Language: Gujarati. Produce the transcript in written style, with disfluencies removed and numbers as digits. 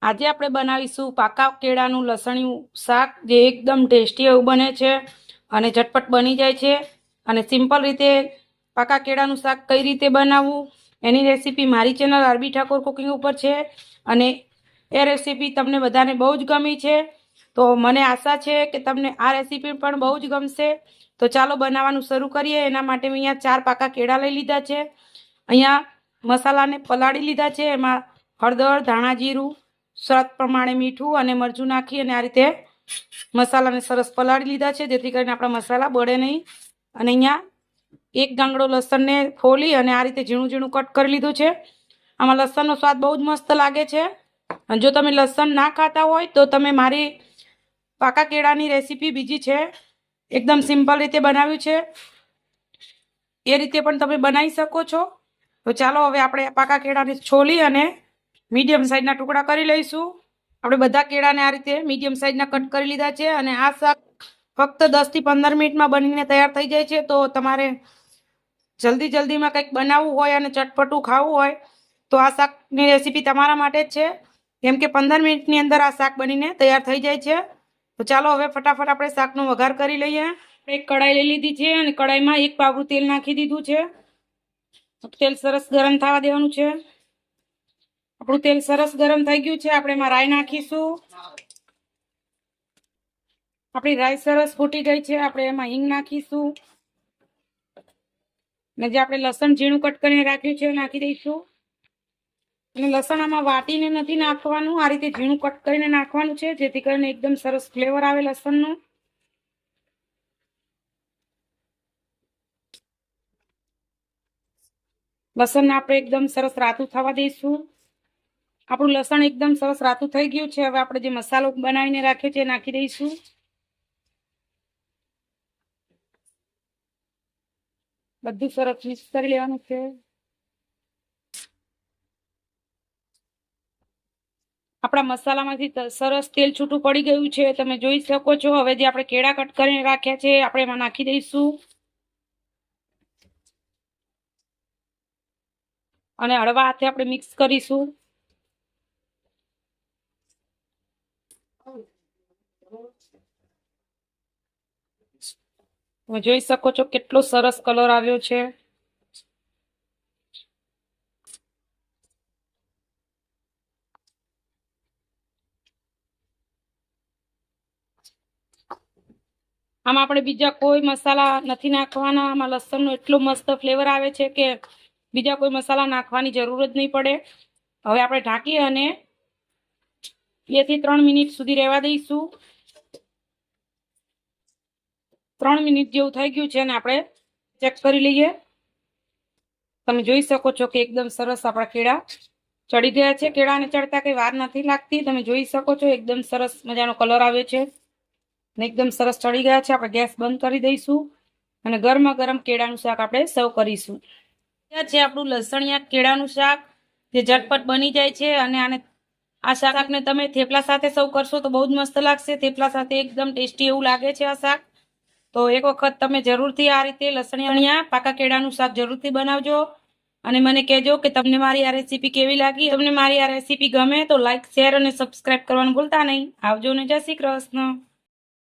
આજે આપણે બનાવીશું પાકા કેળાનું લસણિયું શાક, જે એકદમ ટેસ્ટી એવું બને છે અને ઝટપટ બની જાય છે. અને સિમ્પલ રીતે પાકા કેળાનું શાક કઈ રીતે બનાવવું એની રેસીપી મારી ચેનલ આરબી ઠાકોર કુકિંગ ઉપર છે અને એ રેસીપી તમને બધાને બહુ જ ગમી છે. તો મને આશા છે કે તમને આ રેસીપી પણ બહુ જ ગમશે. તો ચાલો બનાવવાનું શરૂ કરીએ. એના માટે મેં અહીંયા 4 પાકા કેળા લઈ લીધા છે. અહીંયા મસાલાને પલાળી લીધા છે. એમાં હળદર, ધાણા જીરું, સ્વાદ પ્રમાણે મીઠું અને મરચું નાખી અને આ રીતે મસાલાને સરસ પલાળી લીધા છે, જેથી કરીને આપણા મસાલા બળે નહીં. અને અહીંયા એક ગાંગડો લસણને ફોલી અને આ રીતે ઝીણું ઝીણું કટ કરી લીધું છે. આમાં લસણનો સ્વાદ બહુ જ મસ્ત લાગે છે. અને જો તમે લસણ ના ખાતા હોય તો તમે મારી પાકા કેળાની રેસીપી બીજી છે, એકદમ સિમ્પલ રીતે બનાવ્યું છે, એ રીતે પણ તમે બનાવી શકો છો. તો ચાલો હવે આપણે પાકા કેળાને છોલી અને મીડિયમ સાઈઝના ટુકડા કરી લઈશું. આપણે બધા કેળાને આ રીતે મીડિયમ સાઈઝના કટ કરી લીધા છે. અને આ શાક ફક્ત 10 થી 15 મિનિટમાં બનીને તૈયાર થઈ જાય છે. તો તમારે જલ્દીમાં કંઈક બનાવવું હોય અને ચટપટું ખાવું હોય તો આ શાકની રેસીપી તમારા માટે જ છે, કેમ કે 15 મિનિટની અંદર આ શાક બનીને તૈયાર થઈ જાય છે. તો ચાલો હવે ફટાફટ આપણે શાકનો વઘાર કરી લઈએ. એક કઢાઈ લઈ લીધી છે અને કઢાઈમાં 1 પાવડું તેલ નાખી દીધું છે. તેલ સરસ ગરમ થવા દેવાનું છે. આપણું તેલ સરસ ગરમ થઈ ગયું છે. આપણે એમાં રાઈ નાખીશું. આપણી રાઈ સરસ ફૂટી ગઈ છે. આપણે એમાં હિંગ નાખીશું અને જે આપણે લસણ ઝીણું કટ કરીને રાખ્યું છે નાખી દઈશું. અને લસણ આમાં વાટીને નથી નાખવાનું, આ રીતે ઝીણું કટ કરીને નાખવાનું છે, જેથી કરીને એકદમ સરસ ફ્લેવર આવે લસણનું. લસણ આપણે એકદમ સરસ રાતું થવા દઈશું. આપણું લસણ એકદમ સરસ રાતું થઈ ગયું છે. હવે આપણે જે મસાલો બનાવીને રાખ્યો છે નાખી દઈશું. બધું સરસ મિક્સ કરી લેવાનું છે. આપણા મસાલામાંથી સરસ તેલ છૂટું પડી ગયું છે, તમે જોઈ શકો છો. હવે જે આપણે કેળા કટ કરીને રાખ્યા છે આપણે એમાં નાખી દઈશું અને હળવા હાથે આપણે મિક્સ કરીશું. તમે જોઈ શકો છો કેટલો સરસ કલર આવ્યો છે. આમાં આપણે બીજા કોઈ મસાલા નથી નાખવાના. આમાં લસણનો એટલો મસ્ત ફ્લેવર આવે છે કે બીજા કોઈ મસાલા નાખવાની જરૂર જ નહીં પડે. હવે આપણે ઢાંકી અને 2 થી 3 મિનિટ સુધી રહેવા દઈશું. 3 મિનિટ જેવું થઈ ગયું છે અને આપણે ચેક કરી લઈએ. તમે જોઈ શકો છો કે એકદમ સરસ આપણા કેળા ચડી ગયા છે. કેળાને ચડતા કઈ વાર નથી લાગતી. તમે જોઈ શકો છો એકદમ સરસ મજાનો કલર આવે છે અને એકદમ સરસ ચડી ગયા છે. આપણે ગેસ બંધ કરી દઈશું અને ગરમા ગરમ કેળાનું શાક આપણે સર્વ કરીશું. છે આપણું લસણિયા કેળાનું શાક, જે ઝટપટ બની જાય છે. અને આ શાકને તમે થેપલા સાથે સર્વ કરશો તો બહુ જ મસ્ત લાગશે. થેપલા સાથે એકદમ ટેસ્ટી એવું લાગે છે આ શાક. તો એક વખત તમે જરૂરથી આ રીતે લસણિયા પાકા કેળાનું શાક જરૂરથી બનાવજો અને મને કહેજો કે તમને મારી આ રેસીપી કેવી લાગી. તમને મારી આ રેસીપી ગમે તો લાઈક, શેર અને સબસ્ક્રાઇબ કરવાનું ભૂલતા નહીં. આવજો ને જય શ્રી કૃષ્ણ.